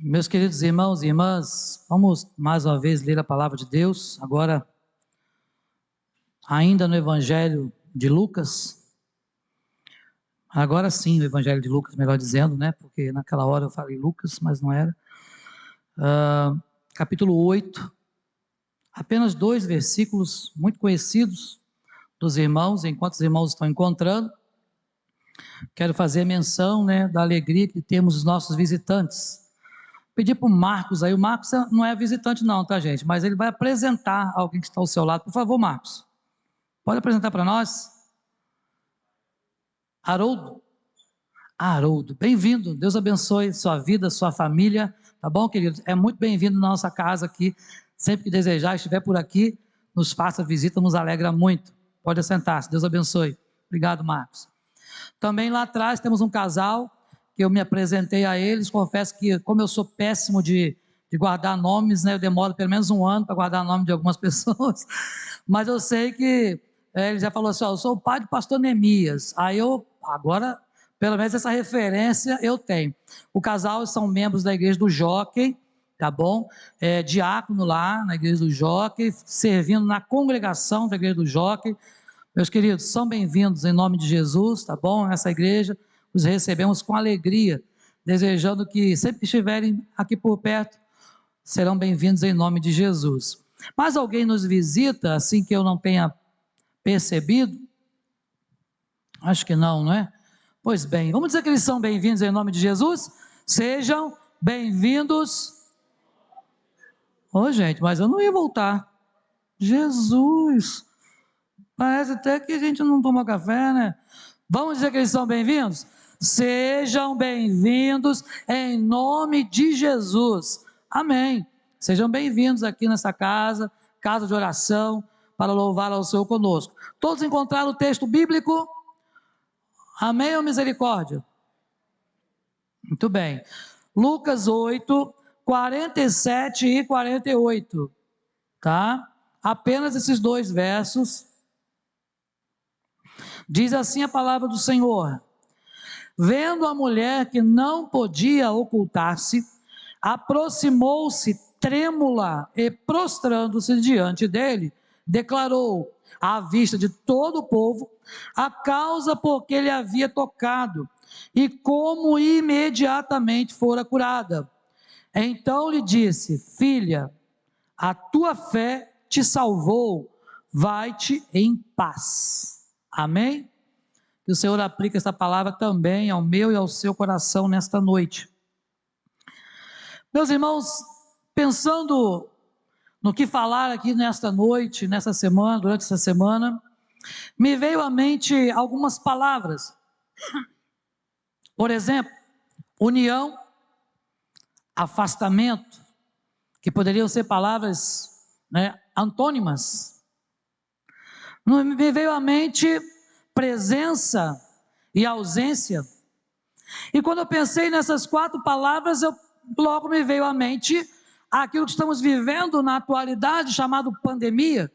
Meus queridos irmãos e irmãs, vamos mais uma vez ler a palavra de Deus, agora ainda no Evangelho de Lucas, agora sim o Evangelho de Lucas, melhor dizendo, né, porque naquela hora eu falei Lucas, mas não era, capítulo 8, apenas 2 versículos muito conhecidos dos irmãos, enquanto os irmãos estão encontrando, quero fazer menção, né, da alegria que temos os nossos visitantes. Pedir para o Marcos aí, o Marcos não é visitante não, tá gente, mas ele vai apresentar alguém que está ao seu lado, por favor Marcos, pode apresentar para nós? Haroldo, bem-vindo, Deus abençoe sua vida, sua família, tá bom querido? É muito bem-vindo na nossa casa aqui, sempre que desejar, estiver por aqui, nos faça visita, nos alegra muito, pode assentar-se, Deus abençoe, obrigado Marcos. Também lá atrás temos um casal, que eu me apresentei a eles, confesso que como eu sou péssimo de guardar nomes, né, eu demoro pelo menos um ano para guardar o nome de algumas pessoas, mas eu sei que ele já falou assim, eu sou o pai do pastor Neemias, aí eu, agora, pelo menos essa referência eu tenho. O casal são membros da igreja do Jockey, tá bom? Diácono lá na igreja do Jockey, servindo na congregação da igreja do Jockey. Meus queridos, são bem-vindos em nome de Jesus, tá bom? Essa igreja, os recebemos com alegria, desejando que sempre que estiverem aqui por perto, serão bem-vindos em nome de Jesus. Mas alguém nos visita, assim que eu não tenha percebido? Acho que não, não é? Pois bem, vamos dizer que eles são bem-vindos em nome de Jesus? Sejam bem-vindos. Ô gente, mas eu não ia voltar. Jesus! Parece até que a gente não toma café, né? Vamos dizer que eles são bem-vindos? Sejam bem-vindos em nome de Jesus. Amém. Sejam bem-vindos aqui nessa casa, casa de oração, para louvar ao Senhor conosco. Todos encontraram o texto bíblico? Amém ou misericórdia? Muito bem. Lucas 8, 47 e 48. Tá? Apenas esses 2 versos. Diz assim a palavra do Senhor: vendo a mulher que não podia ocultar-se, aproximou-se trêmula e prostrando-se diante dele, declarou à vista de todo o povo a causa por que ele havia tocado e como imediatamente fora curada. Então lhe disse: filha, a tua fé te salvou, vai-te em paz. Amém? Que o Senhor aplique essa palavra também ao meu e ao seu coração nesta noite. Meus irmãos, pensando no que falar aqui nesta noite, nessa semana, durante essa semana, me veio à mente algumas palavras. Por exemplo, união, afastamento, que poderiam ser palavras, né, antônimas. Me veio à mente presença e ausência. E quando eu pensei nessas 4 palavras, logo me veio à mente aquilo que estamos vivendo na atualidade, chamado pandemia.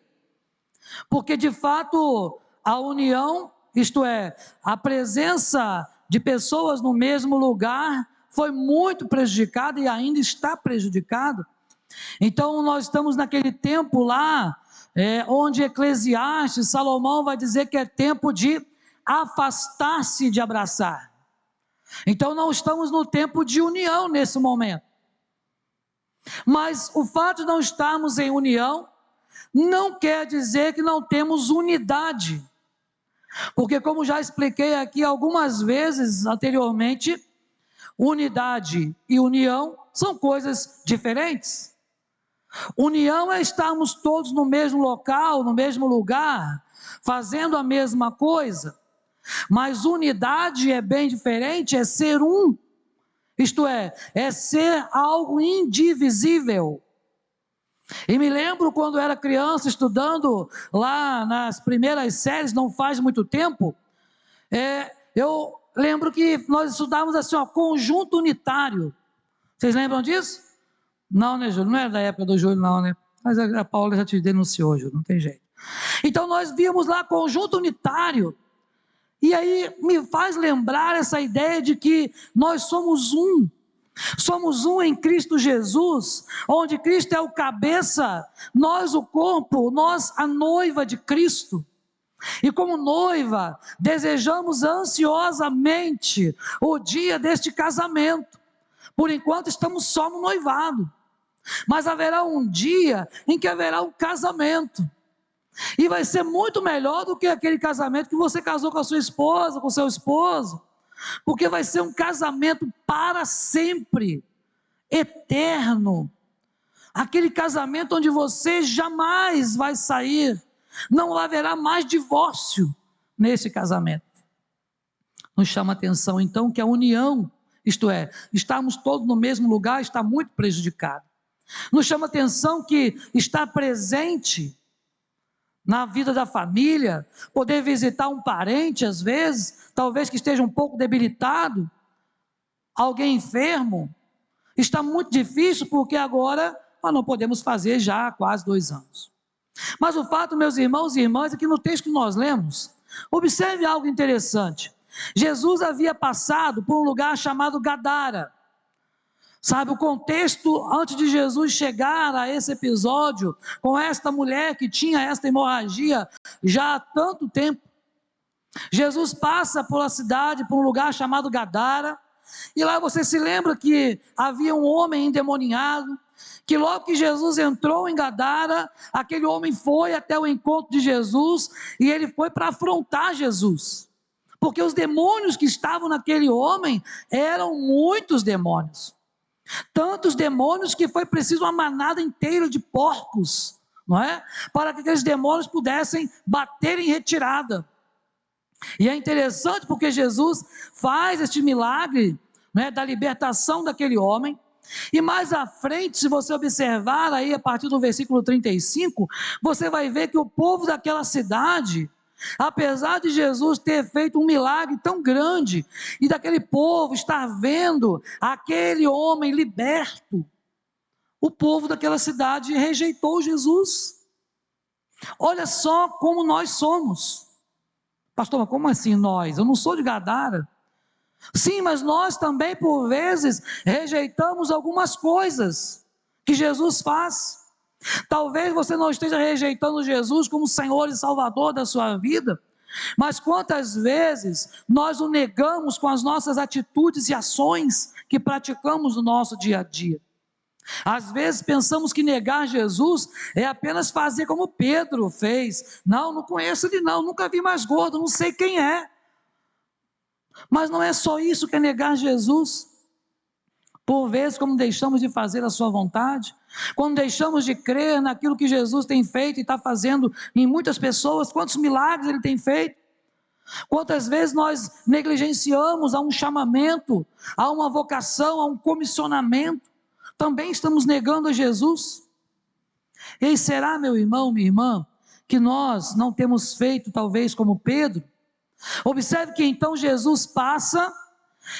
Porque de fato a união, isto é, a presença de pessoas no mesmo lugar, foi muito prejudicada e ainda está prejudicado. Então nós estamos naquele tempo lá, onde Eclesiastes, Salomão vai dizer que é tempo de afastar-se de abraçar. Então não estamos no tempo de união nesse momento. Mas o fato de não estarmos em união, não quer dizer que não temos unidade. Porque como já expliquei aqui algumas vezes anteriormente, unidade e união são coisas diferentes. União é estarmos todos no mesmo local, no mesmo lugar, fazendo a mesma coisa. Mas unidade é bem diferente, é ser um. Isto é ser algo indivisível. E me lembro quando era criança, estudando lá nas primeiras séries, não faz muito tempo, eu lembro que nós estudávamos assim, conjunto unitário. Vocês lembram disso? Não, né, Júlio? Não era da época do Júlio, não, né? Mas a Paula já te denunciou, Júlio, não tem jeito. Então nós víamos lá conjunto unitário. E aí me faz lembrar essa ideia de que nós somos um. Somos um em Cristo Jesus, onde Cristo é o cabeça, nós o corpo, nós a noiva de Cristo. E como noiva, desejamos ansiosamente o dia deste casamento. Por enquanto estamos só no noivado, mas haverá um dia em que haverá um casamento. E vai ser muito melhor do que aquele casamento que você casou com a sua esposa, com o seu esposo, porque vai ser um casamento para sempre, eterno. Aquele casamento onde você jamais vai sair, não haverá mais divórcio nesse casamento. Nos chama a atenção então que a união, isto é, estarmos todos no mesmo lugar, está muito prejudicado. Nos chama a atenção que estar presente na vida da família, poder visitar um parente às vezes, talvez que esteja um pouco debilitado, alguém enfermo, está muito difícil porque agora nós não podemos fazer já há quase 2 anos. Mas o fato, meus irmãos e irmãs, é que no texto que nós lemos, observe algo interessante. Jesus havia passado por um lugar chamado Gadara. Sabe, o contexto antes de Jesus chegar a esse episódio, com esta mulher que tinha esta hemorragia já há tanto tempo. Jesus passa por uma cidade, por um lugar chamado Gadara, e lá você se lembra que havia um homem endemoniado, que logo que Jesus entrou em Gadara, aquele homem foi até o encontro de Jesus, e ele foi para afrontar Jesus, porque os demônios que estavam naquele homem, eram muitos demônios, tantos demônios que foi preciso uma manada inteira de porcos, não é? Para que aqueles demônios pudessem bater em retirada. E é interessante porque Jesus faz este milagre, né, da libertação daquele homem, e mais à frente, se você observar aí a partir do versículo 35, você vai ver que o povo daquela cidade, apesar de Jesus ter feito um milagre tão grande, e daquele povo estar vendo aquele homem liberto, o povo daquela cidade rejeitou Jesus. Olha só como nós somos. Pastor, mas como assim nós? Eu não sou de Gadara. Sim, mas nós também por vezes rejeitamos algumas coisas que Jesus faz. Talvez você não esteja rejeitando Jesus como Senhor e Salvador da sua vida, mas quantas vezes nós o negamos com as nossas atitudes e ações que praticamos no nosso dia a dia. Às vezes pensamos que negar Jesus é apenas fazer como Pedro fez. Não conheço ele não, nunca vi mais gordo, não sei quem é. Mas não é só isso que é negar Jesus. Por vezes, como deixamos de fazer a sua vontade, quando deixamos de crer naquilo que Jesus tem feito e está fazendo em muitas pessoas, quantos milagres ele tem feito, quantas vezes nós negligenciamos a um chamamento, a uma vocação, a um comissionamento, também estamos negando a Jesus. E será, meu irmão, minha irmã, que nós não temos feito talvez como Pedro? Observe que então Jesus passa,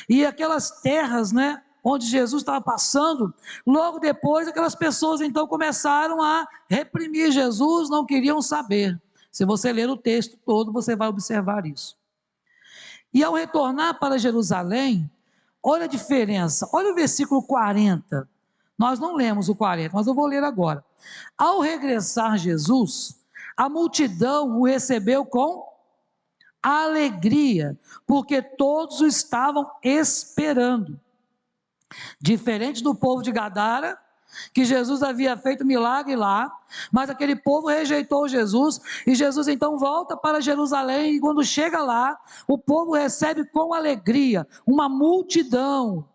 e aquelas terras, né, onde Jesus estava passando, logo depois aquelas pessoas então começaram a reprimir Jesus, não queriam saber. Se você ler o texto todo, você vai observar isso. E ao retornar para Jerusalém, olha a diferença, olha o versículo 40, nós não lemos o 40, mas eu vou ler agora. Ao regressar Jesus, a multidão o recebeu com alegria, porque todos o estavam esperando. Diferente do povo de Gadara, que Jesus havia feito milagre lá, mas aquele povo rejeitou Jesus, e Jesus então volta para Jerusalém, e quando chega lá, o povo recebe com alegria, uma multidão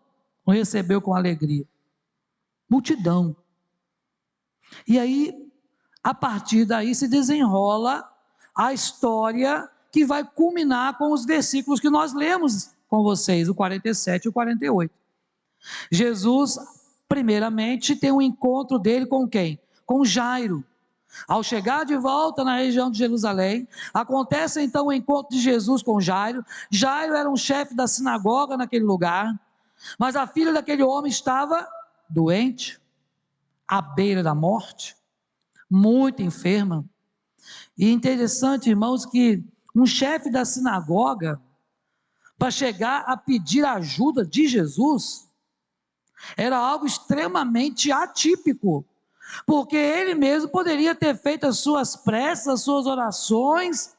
o recebeu com alegria. Multidão. E aí, a partir daí se desenrola a história que vai culminar com os versículos que nós lemos com vocês, o 47 e o 48. Jesus, primeiramente, tem um encontro dele com quem? Com Jairo. Ao chegar de volta na região de Jerusalém, acontece então o encontro de Jesus com Jairo. Jairo era um chefe da sinagoga naquele lugar, mas a filha daquele homem estava doente, à beira da morte, muito enferma. E interessante, irmãos, que um chefe da sinagoga, para chegar a pedir ajuda de Jesus, Era algo extremamente atípico, porque ele mesmo poderia ter feito as suas preces, as suas orações,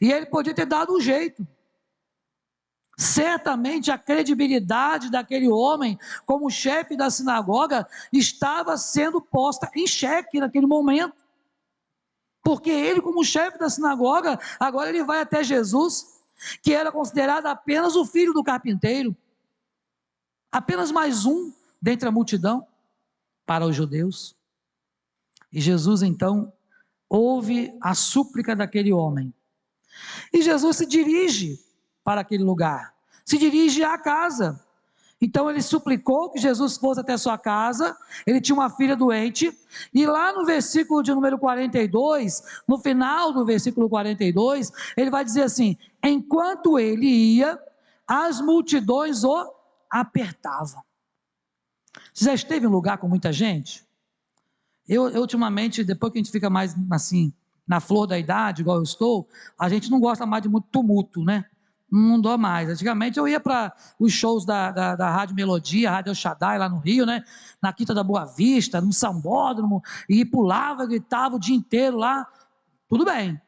e ele podia ter dado um jeito. Certamente a credibilidade daquele homem como chefe da sinagoga estava sendo posta em xeque naquele momento. Porque ele, como chefe da sinagoga, agora ele vai até Jesus, que era considerado apenas o filho do carpinteiro, apenas mais um dentre a multidão para os judeus. E Jesus então ouve a súplica daquele homem. E Jesus se dirige para aquele lugar, se dirige à casa. Então ele suplicou que Jesus fosse até sua casa. Ele tinha uma filha doente, e lá no versículo de número 42, no final do versículo 42, ele vai dizer assim: enquanto ele ia, as multidões o apertavam. Você já esteve em um lugar com muita gente? Eu ultimamente, depois que a gente fica mais assim, na flor da idade, igual eu estou, a gente não gosta mais de muito tumulto, né? Não dou mais. Antigamente eu ia para os shows da Rádio Melodia, Rádio El Shaddai, lá no Rio, né? Na Quinta da Boa Vista, no Sambódromo, e pulava, gritava o dia inteiro lá. Tudo bem.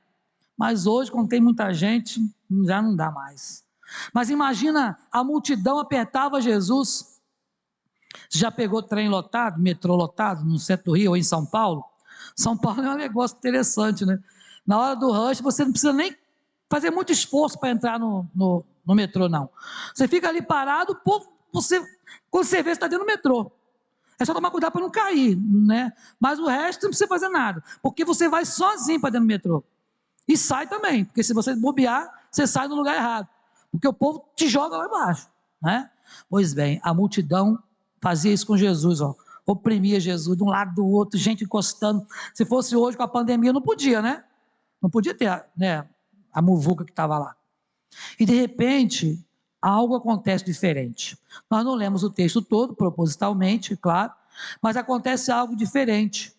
Mas hoje, quando tem muita gente, já não dá mais. Mas imagina, a multidão apertava Jesus. Você já pegou trem lotado, metrô lotado, no centro do Rio ou em São Paulo? São Paulo é um negócio interessante, né? Na hora do rush, você não precisa nem fazer muito esforço para entrar no metrô, não. Você fica ali parado, o povo, quando você vê, você está dentro do metrô. É só tomar cuidado para não cair, né? Mas o resto não precisa fazer nada, porque você vai sozinho para dentro do metrô. E sai também, porque se você bobear, você sai no lugar errado, porque o povo te joga lá embaixo, né? Pois bem, a multidão fazia isso com Jesus, ó. Oprimia Jesus de um lado do outro, gente encostando. Se fosse hoje com a pandemia, não podia, né? Não podia ter, né, a muvuca que estava lá. E de repente, algo acontece diferente. Nós não lemos o texto todo, propositalmente, claro, mas acontece algo diferente.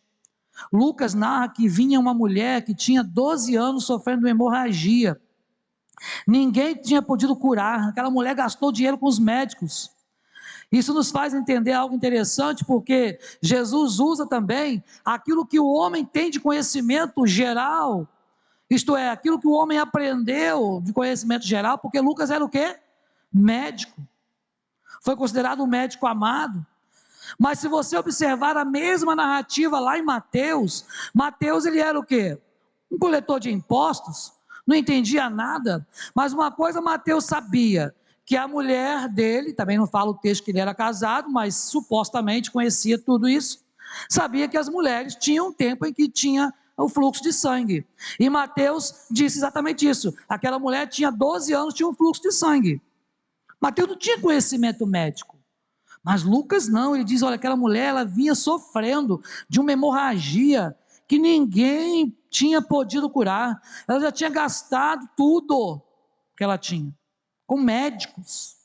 Lucas narra que vinha uma mulher que tinha 12 anos sofrendo hemorragia. Ninguém tinha podido curar. Aquela mulher gastou dinheiro com os médicos. Isso nos faz entender algo interessante, porque Jesus usa também aquilo que o homem tem de conhecimento geral, isto é, aquilo que o homem aprendeu de conhecimento geral, porque Lucas era o quê? Médico. Foi considerado um médico amado. Mas se você observar a mesma narrativa lá em Mateus, Mateus ele era o quê? Um coletor de impostos, não entendia nada, mas uma coisa Mateus sabia, que a mulher dele, também não fala o texto que ele era casado, mas supostamente conhecia tudo isso, sabia que as mulheres tinham um tempo em que tinha o fluxo de sangue, e Mateus disse exatamente isso, aquela mulher tinha 12 anos, tinha um fluxo de sangue. Mateus não tinha conhecimento médico, mas Lucas não, ele diz, olha, aquela mulher, ela vinha sofrendo de uma hemorragia, que ninguém tinha podido curar, ela já tinha gastado tudo que ela tinha, com médicos.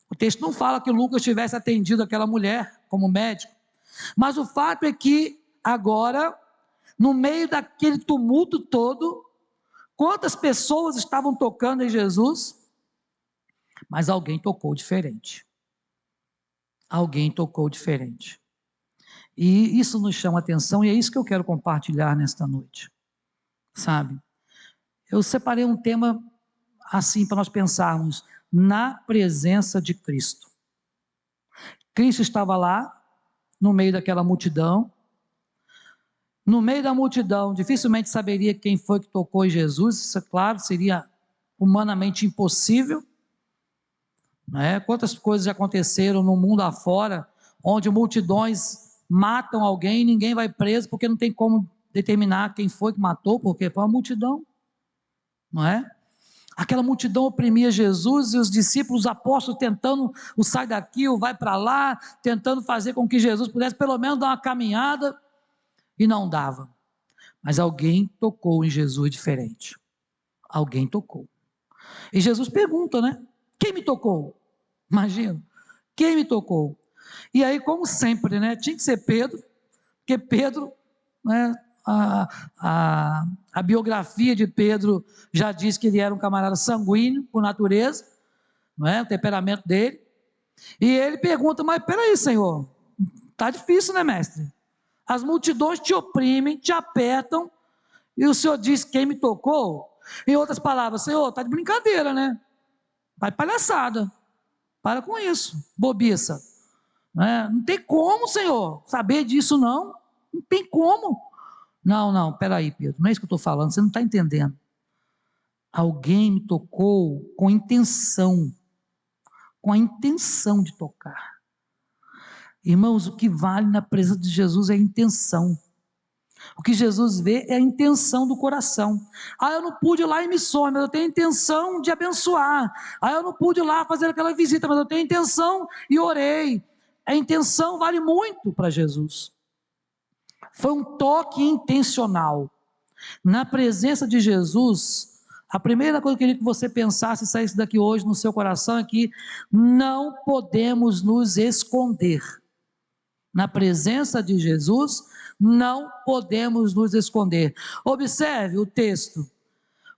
O texto não fala que Lucas tivesse atendido aquela mulher como médico, mas o fato é que agora, no meio daquele tumulto todo, quantas pessoas estavam tocando em Jesus? Mas alguém tocou diferente. Alguém tocou diferente. E isso nos chama a atenção, e é isso que eu quero compartilhar nesta noite. Sabe? Eu separei um tema assim para nós pensarmos na presença de Cristo. Cristo estava lá, no meio daquela multidão. No meio da multidão, dificilmente saberia quem foi que tocou em Jesus, isso é claro, seria humanamente impossível. Né? Quantas coisas já aconteceram no mundo afora, onde multidões matam alguém e ninguém vai preso, porque não tem como determinar quem foi que matou, porque foi uma multidão, não é? Aquela multidão oprimia Jesus e os discípulos, os apóstolos tentando o sai daqui, o vai para lá, tentando fazer com que Jesus pudesse pelo menos dar uma caminhada, e não dava. Mas alguém tocou em Jesus diferente. Alguém tocou. E Jesus pergunta, né? Quem me tocou? Imagina, quem me tocou? E aí, como sempre, né? Tinha que ser Pedro, porque Pedro, né? A biografia de Pedro já diz que ele era um camarada sanguíneo por natureza, não é? O temperamento dele. E ele pergunta, mas peraí, Senhor, tá difícil, né, mestre? As multidões te oprimem, te apertam, e o Senhor diz, quem me tocou? Em outras palavras, Senhor, tá de brincadeira, né? Vai palhaçada, para com isso, bobiça. Não tem como, Senhor, saber disso não tem como. Não, peraí, Pedro, não é isso que eu estou falando, você não está entendendo. Alguém me tocou com a intenção de tocar. Irmãos, o que vale na presença de Jesus é a intenção. O que Jesus vê é a intenção do coração. Eu não pude ir lá em missões, mas eu tenho a intenção de abençoar. Eu não pude ir lá fazer aquela visita, mas eu tenho a intenção e orei. A intenção vale muito para Jesus. Foi um toque intencional. Na presença de Jesus, a primeira coisa que eu queria que você pensasse e saísse daqui hoje no seu coração é que não podemos nos esconder. Na presença de Jesus, não podemos nos esconder. Observe o texto.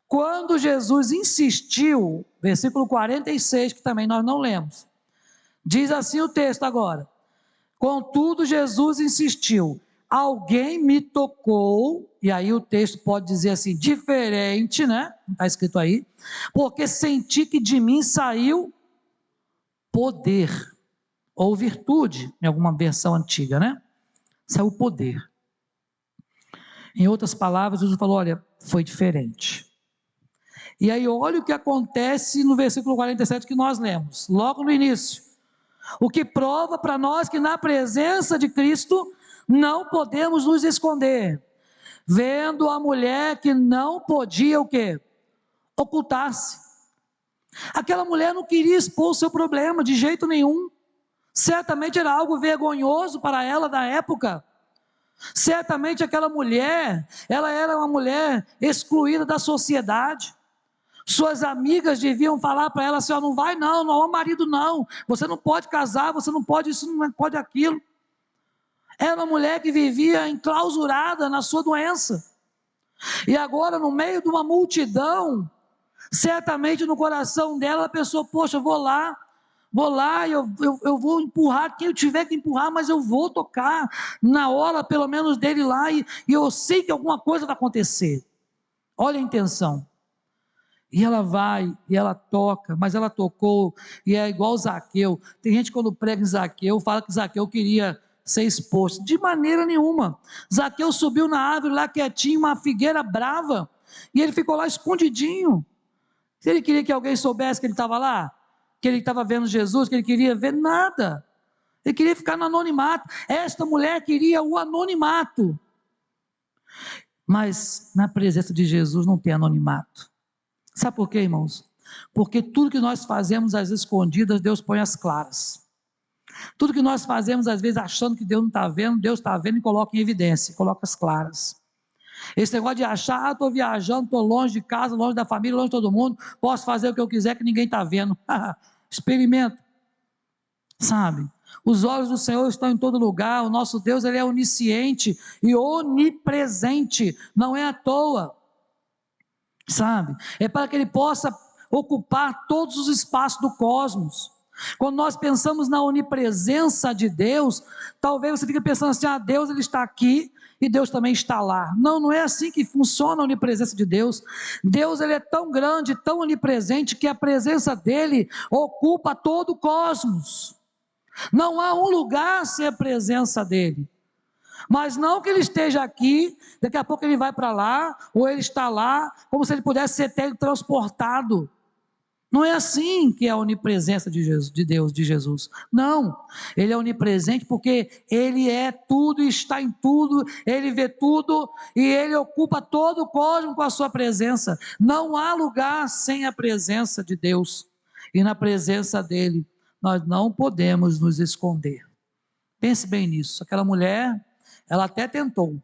Quando Jesus insistiu, versículo 46, que também nós não lemos, diz assim o texto agora: contudo Jesus insistiu, alguém me tocou, e aí o texto pode dizer assim, diferente, né? Não está escrito aí, porque senti que de mim saiu poder, ou virtude, em alguma versão antiga, né? Saiu poder. Em outras palavras, Jesus falou, olha, foi diferente. E aí olha o que acontece no versículo 47 que nós lemos, logo no início. O que prova para nós que na presença de Cristo não podemos nos esconder. Vendo a mulher que não podia o quê? Ocultar-se. Aquela mulher não queria expor o seu problema de jeito nenhum. Certamente era algo vergonhoso para ela da época. Certamente aquela mulher, ela era uma mulher excluída da sociedade. Suas amigas deviam falar para ela assim, não vai não há marido não, você não pode casar, você não pode isso, não pode aquilo. Era uma mulher que vivia enclausurada na sua doença. E agora no meio de uma multidão, certamente no coração dela, ela pensou, poxa, eu vou lá, eu vou empurrar quem eu tiver que empurrar, mas eu vou tocar na hora pelo menos dele lá, e eu sei que alguma coisa vai acontecer. Olha a intenção. E ela vai, e ela toca, mas ela tocou, e é igual Zaqueu. Tem gente quando prega em Zaqueu, fala que Zaqueu queria ser exposto. De maneira nenhuma. Zaqueu subiu na árvore lá quietinho, uma figueira brava, e ele ficou lá escondidinho. Se ele queria que alguém soubesse que ele estava lá, que ele estava vendo Jesus, que ele queria ver, nada. Ele queria ficar no anonimato. Esta mulher queria o anonimato. Mas na presença de Jesus não tem anonimato. Sabe por quê, irmãos? Porque tudo que nós fazemos às escondidas, Deus põe às claras. Tudo que nós fazemos às vezes achando que Deus não está vendo, Deus está vendo e coloca em evidência, coloca às claras. Esse negócio de achar, estou viajando, estou longe de casa, longe da família, longe de todo mundo, posso fazer o que eu quiser que ninguém está vendo. Experimenta. Sabe? Os olhos do Senhor estão em todo lugar, o nosso Deus ele é onisciente e onipresente, não é à toa. Sabe? É para que ele possa ocupar todos os espaços do cosmos. Quando nós pensamos na onipresença de Deus, talvez você fique pensando assim, Deus ele está aqui e Deus também está lá. Não é assim que funciona a onipresença de Deus. Deus ele é tão grande, tão onipresente, que a presença dele ocupa todo o cosmos. Não há um lugar sem a presença dele. Mas não que ele esteja aqui, daqui a pouco ele vai para lá, ou ele está lá, como se ele pudesse ser teletransportado. Não é assim que é a onipresença de Deus, de Jesus. Não, ele é onipresente porque ele é tudo e está em tudo, ele vê tudo e ele ocupa todo o cosmos com a sua presença. Não há lugar sem a presença de Deus. E na presença dele, nós não podemos nos esconder. Pense bem nisso. Aquela mulher, ela até tentou,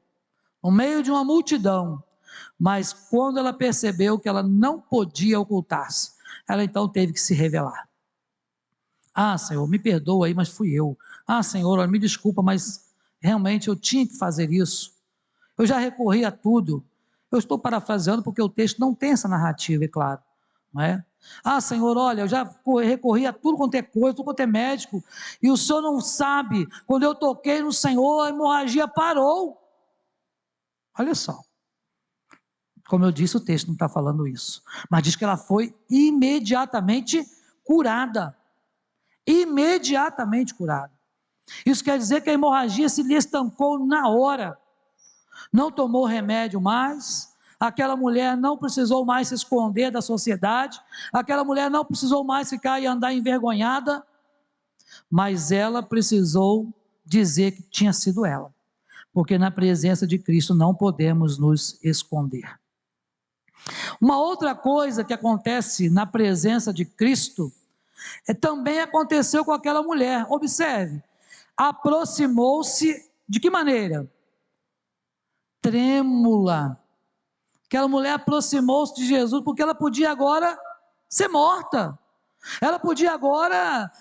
no meio de uma multidão, mas quando ela percebeu que ela não podia ocultar-se, ela então teve que se revelar. Senhor, me perdoa aí, mas fui eu. Senhor, me desculpa, mas realmente eu tinha que fazer isso. Eu já recorri a tudo. Eu estou parafraseando porque o texto não tem essa narrativa, é claro, não é? Ah, Senhor, olha, eu já recorri a tudo quanto é coisa, tudo quanto é médico, e o Senhor não sabe, quando eu toquei no Senhor, a hemorragia parou. Olha só, como eu disse, o texto não está falando isso, mas diz que ela foi imediatamente curada. Imediatamente curada. Isso quer dizer que a hemorragia se lhe estancou na hora, não tomou remédio mais, aquela mulher não precisou mais se esconder da sociedade, aquela mulher não precisou mais ficar e andar envergonhada, mas ela precisou dizer que tinha sido ela, porque na presença de Cristo não podemos nos esconder. Uma outra coisa que acontece na presença de Cristo, também aconteceu com aquela mulher. Observe, aproximou-se de que maneira? Trêmula. Aquela mulher aproximou-se de Jesus porque ela podia agora ser morta, ela podia agora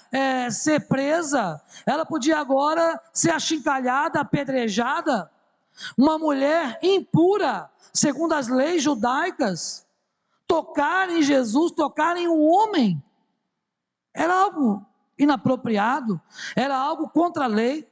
ser presa, ela podia agora ser achincalhada, apedrejada. Uma mulher impura, segundo as leis judaicas, tocar em Jesus, tocar em um homem, era algo inapropriado, era algo contra a lei.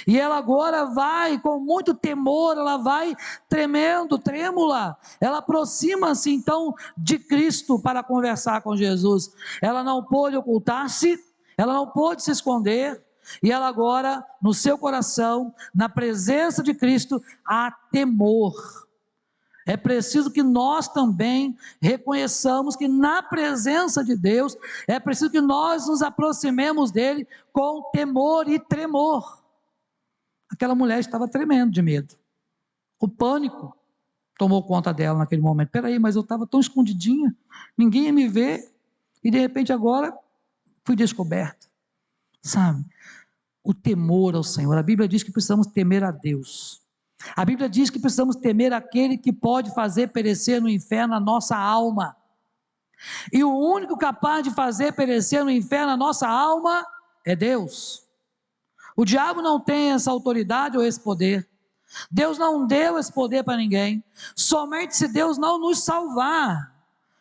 E ela agora vai com muito temor, ela vai tremendo, trêmula, ela aproxima-se então de Cristo para conversar com Jesus. Ela não pôde ocultar-se, ela não pôde se esconder, e ela agora, no seu coração, na presença de Cristo, há temor. É preciso que nós também reconheçamos que na presença de Deus, é preciso que nós nos aproximemos dele com temor e tremor. Aquela mulher estava tremendo de medo, o pânico tomou conta dela naquele momento. Peraí, mas eu estava tão escondidinha, ninguém ia me ver, e de repente agora fui descoberta, sabe? O temor ao Senhor, a Bíblia diz que precisamos temer a Deus, a Bíblia diz que precisamos temer aquele que pode fazer perecer no inferno a nossa alma, e o único capaz de fazer perecer no inferno a nossa alma é Deus. O diabo não tem essa autoridade ou esse poder, Deus não deu esse poder para ninguém, somente se Deus não nos salvar,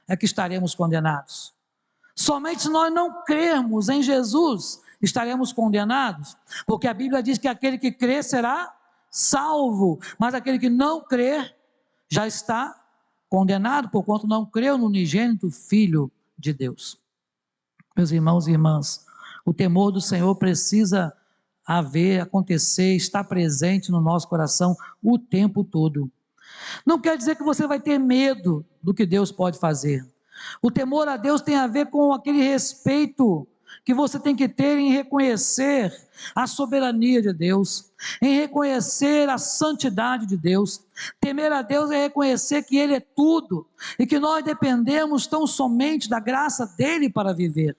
é que estaremos condenados, somente se nós não crermos em Jesus, estaremos condenados, porque a Bíblia diz que aquele que crê será salvo, mas aquele que não crer, já está condenado, porquanto não creu no unigênito Filho de Deus. Meus irmãos e irmãs, o temor do Senhor precisa acontecer, estar presente no nosso coração o tempo todo. Não quer dizer que você vai ter medo do que Deus pode fazer. O temor a Deus tem a ver com aquele respeito que você tem que ter em reconhecer a soberania de Deus, em reconhecer a santidade de Deus. Temer a Deus é reconhecer que Ele é tudo e que nós dependemos tão somente da graça dEle para viver.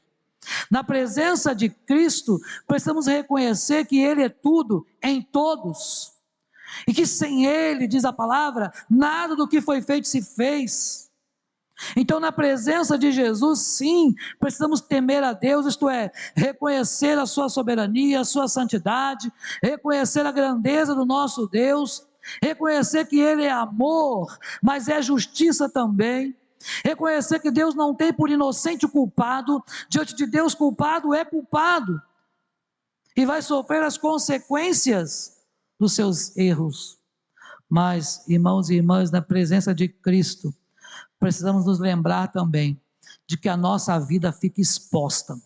Na presença de Cristo, precisamos reconhecer que Ele é tudo em todos, e que sem Ele, diz a palavra, nada do que foi feito se fez. Então, na presença de Jesus, sim, precisamos temer a Deus, isto é, reconhecer a sua soberania, a sua santidade, reconhecer a grandeza do nosso Deus, reconhecer que Ele é amor, mas é justiça também. Reconhecer que Deus não tem por inocente o culpado, diante de Deus culpado é culpado, e vai sofrer as consequências dos seus erros. Mas, irmãos e irmãs, na presença de Cristo, precisamos nos lembrar também, de que a nossa vida fica exposta,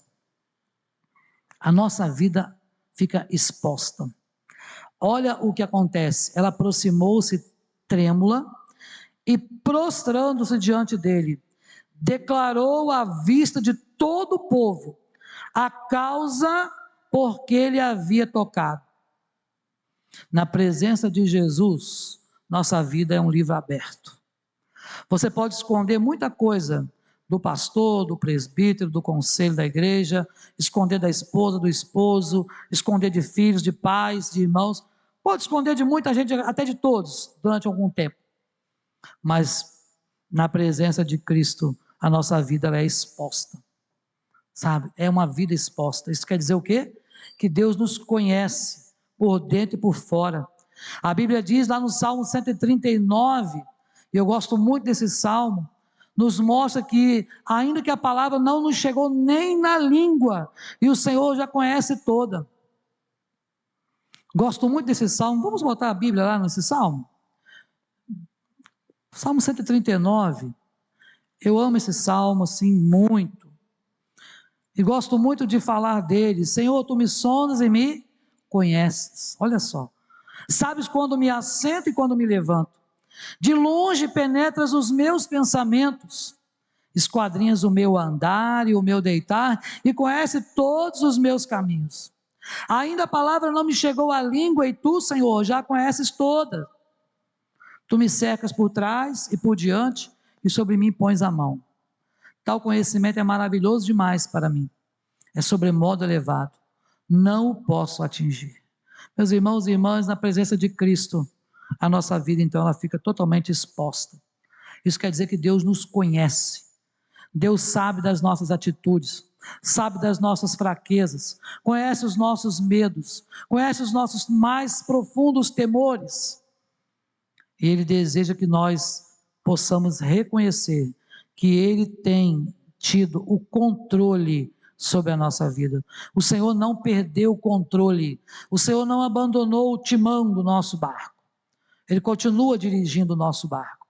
a nossa vida fica exposta. Olha o que acontece, ela aproximou-se trêmula, e prostrando-se diante dele, declarou à vista de todo o povo a causa por que ele havia tocado. Na presença de Jesus, nossa vida é um livro aberto. Você pode esconder muita coisa do pastor, do presbítero, do conselho da igreja, esconder da esposa, do esposo, esconder de filhos, de pais, de irmãos, pode esconder de muita gente, até de todos, durante algum tempo. Mas na presença de Cristo, a nossa vida ela é exposta, sabe? É uma vida exposta. Isso quer dizer o quê? Que Deus nos conhece por dentro e por fora. A Bíblia diz lá no Salmo 139, e eu gosto muito desse Salmo, nos mostra que, ainda que a palavra não nos chegou nem na língua, e o Senhor já conhece toda. Gosto muito desse salmo. Vamos botar a Bíblia lá nesse salmo? Salmo 139. Eu amo esse salmo assim muito. E gosto muito de falar dele. Senhor, tu me sondas e me conheces. Olha só. Sabes quando me assento e quando me levanto. De longe penetras os meus pensamentos. Esquadrinhas o meu andar e o meu deitar e conhece todos os meus caminhos. Ainda a palavra não me chegou à língua e tu, Senhor, já conheces toda. Tu me cercas por trás e por diante e sobre mim pões a mão. Tal conhecimento é maravilhoso demais para mim. É sobremodo elevado. Não o posso atingir. Meus irmãos e irmãs, na presença de Cristo, a nossa vida então ela fica totalmente exposta. Isso quer dizer que Deus nos conhece. Deus sabe das nossas atitudes, sabe das nossas fraquezas, conhece os nossos medos, conhece os nossos mais profundos temores. E Ele deseja que nós possamos reconhecer que Ele tem tido o controle sobre a nossa vida. O Senhor não perdeu o controle, o Senhor não abandonou o timão do nosso barco, Ele continua dirigindo o nosso barco.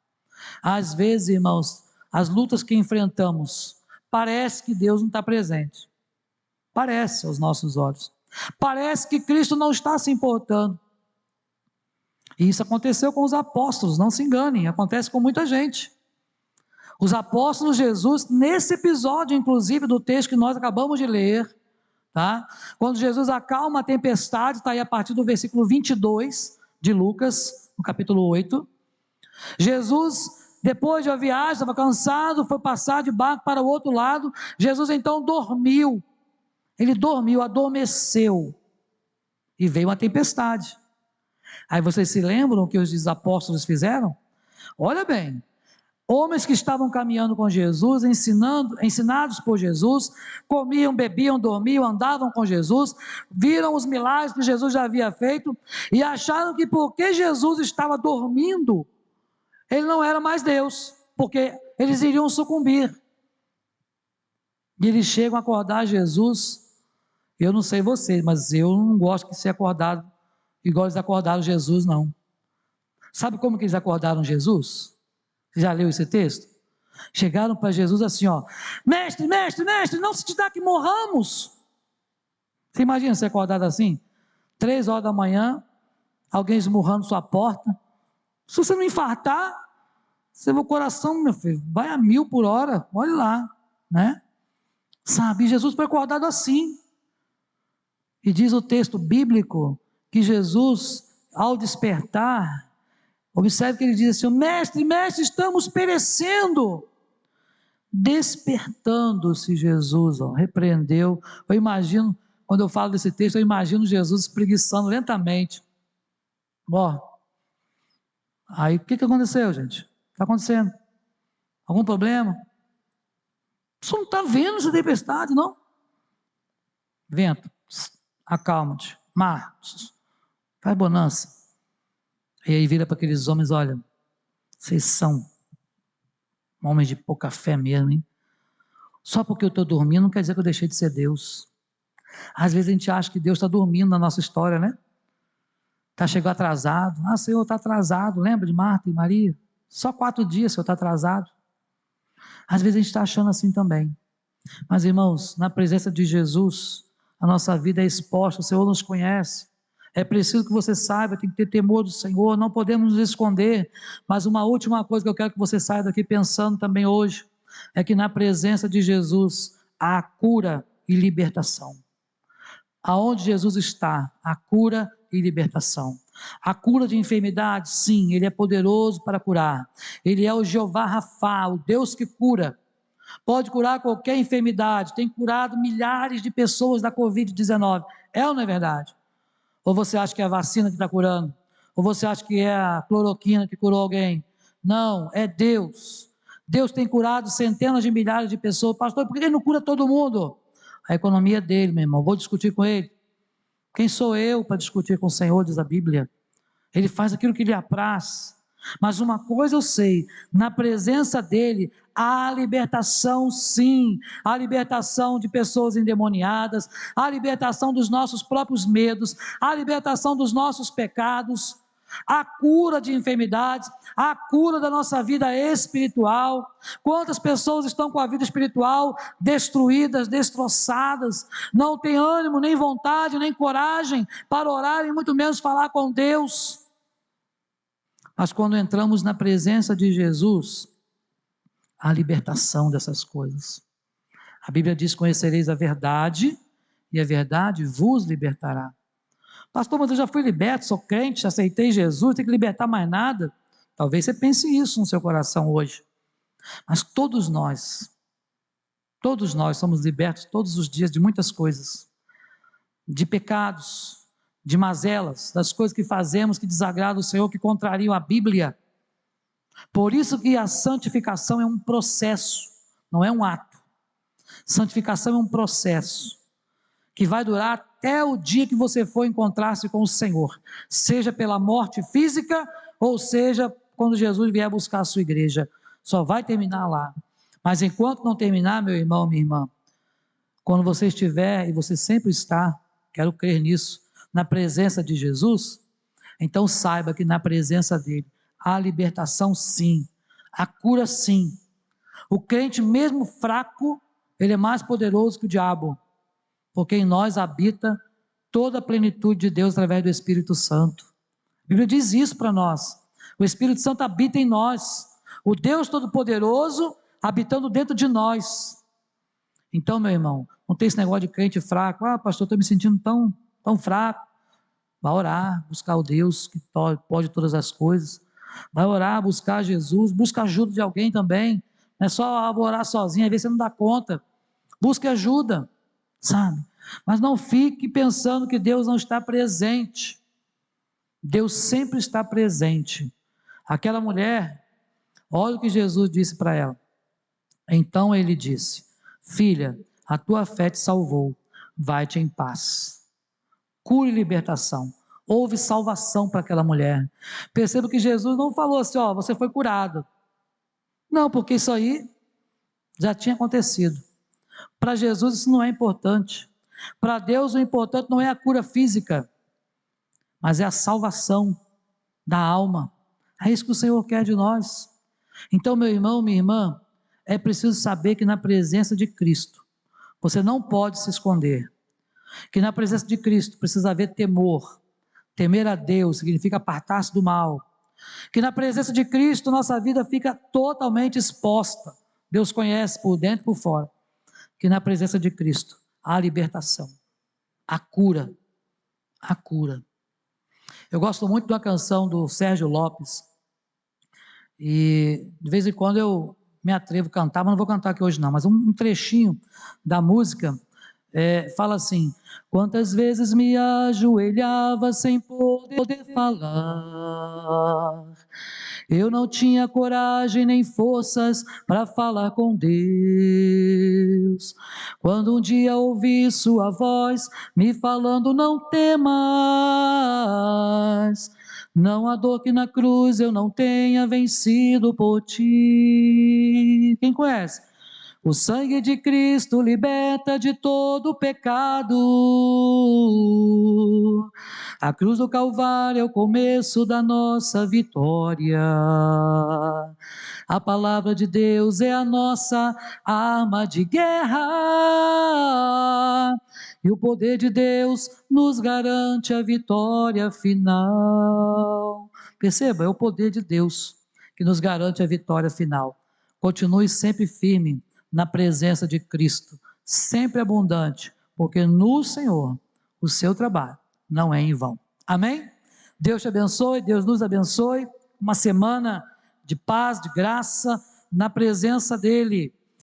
Às vezes, irmãos, as lutas que enfrentamos, parece que Deus não está presente, parece aos nossos olhos, parece que Cristo não está se importando, e isso aconteceu com os apóstolos, não se enganem, acontece com muita gente. Os apóstolos de Jesus, nesse episódio inclusive do texto que nós acabamos de ler, tá? Quando Jesus acalma a tempestade, está aí a partir do versículo 22 de Lucas, no capítulo 8, Jesus, depois de uma viagem, estava cansado, foi passar de barco para o outro lado. Jesus então dormiu, ele dormiu, adormeceu, e veio uma tempestade. Aí vocês se lembram o que os apóstolos fizeram? Olha bem, homens que estavam caminhando com Jesus, ensinados por Jesus, comiam, bebiam, dormiam, andavam com Jesus, viram os milagres que Jesus já havia feito, e acharam que porque Jesus estava dormindo, Ele não era mais Deus, porque eles iriam sucumbir. E eles chegam a acordar Jesus. Eu não sei vocês, mas eu não gosto de ser acordado igual eles acordaram Jesus, não. Sabe como que eles acordaram Jesus? Você já leu esse texto? Chegaram para Jesus assim, ó: mestre, mestre, mestre, não se te dá que morramos. Você imagina ser acordado assim? 3 horas da manhã, alguém esmurrando sua porta. Se você não infartar, seu coração, meu filho, vai a 1000 por hora, olha lá, né? Sabe, Jesus foi acordado assim. E diz o texto bíblico que Jesus, ao despertar, observe que ele diz assim: mestre, mestre, estamos perecendo. Despertando-se Jesus, ó, repreendeu. Eu imagino, quando eu falo desse texto, eu imagino Jesus espreguiçando lentamente. Ó, aí o que aconteceu, gente? O que está acontecendo? Algum problema? Você não está vendo essa tempestade, não? Vento, acalma-te. Mar, faz bonança. E aí vira para aqueles homens: olha, vocês são homens de pouca fé mesmo, hein? Só porque eu estou dormindo não quer dizer que eu deixei de ser Deus. Às vezes a gente acha que Deus está dormindo na nossa história, né? Chegou atrasado. Ah, Senhor, está atrasado. Lembra de Marta e Maria? Só 4 dias, Senhor, está atrasado. Às vezes a gente está achando assim também. Mas, irmãos, na presença de Jesus, a nossa vida é exposta, o Senhor nos conhece. É preciso que você saiba, tem que ter temor do Senhor, não podemos nos esconder. Mas uma última coisa que eu quero que você saia daqui pensando também hoje, é que na presença de Jesus há cura e libertação. Aonde Jesus está, há cura e libertação. A cura de enfermidade, sim, Ele é poderoso para curar. Ele é o Jeová Rafá, o Deus que cura. Pode curar qualquer enfermidade, tem curado milhares de pessoas da Covid-19. É ou não é verdade? Ou você acha que é a vacina que está curando? Ou você acha que é a cloroquina que curou alguém? Não, é Deus. Deus tem curado centenas de milhares de pessoas. Pastor, por que Ele não cura todo mundo? A economia é dele, meu irmão, vou discutir com Ele. Quem sou eu para discutir com o Senhor, diz a Bíblia. Ele faz aquilo que lhe apraz. Mas uma coisa eu sei, na presença dele, há libertação sim, há libertação de pessoas endemoniadas, há libertação dos nossos próprios medos, há libertação dos nossos pecados, há cura de enfermidades, há cura da nossa vida espiritual. Quantas pessoas estão com a vida espiritual destruídas, destroçadas, não tem ânimo, nem vontade, nem coragem para orar e muito menos falar com Deus. Mas quando entramos na presença de Jesus, há libertação dessas coisas. A Bíblia diz: conhecereis a verdade, e a verdade vos libertará. Pastor, mas eu já fui liberto, sou crente, aceitei Jesus, não tenho que libertar mais nada. Talvez você pense isso no seu coração hoje. Mas todos nós somos libertos todos os dias de muitas coisas. De pecados, de mazelas, das coisas que fazemos que desagradam o Senhor, que contrariam a Bíblia. Por isso que a santificação é um processo, não é um ato. Santificação é um processo que vai durar até o dia que você for encontrar-se com o Senhor, seja pela morte física, ou seja, quando Jesus vier buscar a sua igreja. Só vai terminar lá. Mas enquanto não terminar, meu irmão, minha irmã, quando você estiver, e você sempre está, quero crer nisso, na presença de Jesus, então saiba que na presença dele há libertação sim, há cura sim. O crente mesmo fraco, ele é mais poderoso que o diabo, porque em nós habita toda a plenitude de Deus através do Espírito Santo. A Bíblia diz isso para nós, o Espírito Santo habita em nós, o Deus Todo-Poderoso habitando dentro de nós. Então, meu irmão, não tem esse negócio de crente fraco. Pastor, estou me sentindo tão fraco. Vai orar, buscar o Deus que pode todas as coisas. Vai orar, buscar Jesus, busca ajuda de alguém também. Não é só orar sozinho, às vezes você não dá conta. Busque ajuda, sabe? Mas não fique pensando que Deus não está presente. Deus sempre está presente. Aquela mulher, olha o que Jesus disse para ela. Então ele disse: filha, a tua fé te salvou, vai-te em paz. Cura e libertação. Houve salvação para aquela mulher. Perceba que Jesus não falou assim: você foi curado. Não, porque isso aí já tinha acontecido. Para Jesus isso não é importante. Para Deus o importante não é a cura física, mas é a salvação da alma. É isso que o Senhor quer de nós. Então, meu irmão, minha irmã, é preciso saber que na presença de Cristo, você não pode se esconder. Que na presença de Cristo precisa haver temor. Temer a Deus significa apartar-se do mal. Que na presença de Cristo nossa vida fica totalmente exposta. Deus conhece por dentro e por fora. Que na presença de Cristo há libertação, há cura, há cura. Eu gosto muito de uma canção do Sérgio Lopes, e de vez em quando eu me atrevo a cantar, mas não vou cantar aqui hoje não, mas um trechinho da música fala assim: quantas vezes me ajoelhava sem poder falar, eu não tinha coragem nem forças para falar com Deus, quando um dia ouvi sua voz me falando: não temas, não há dor que na cruz eu não tenha vencido por ti. Quem conhece? O sangue de Cristo liberta de todo pecado. A cruz do Calvário é o começo da nossa vitória. A palavra de Deus é a nossa arma de guerra. E o poder de Deus nos garante a vitória final. Perceba, é o poder de Deus que nos garante a vitória final. Continue sempre firme na presença de Cristo, sempre abundante, porque no Senhor o seu trabalho não é em vão. Amém? Deus te abençoe, Deus nos abençoe, uma semana de paz, de graça, na presença dEle.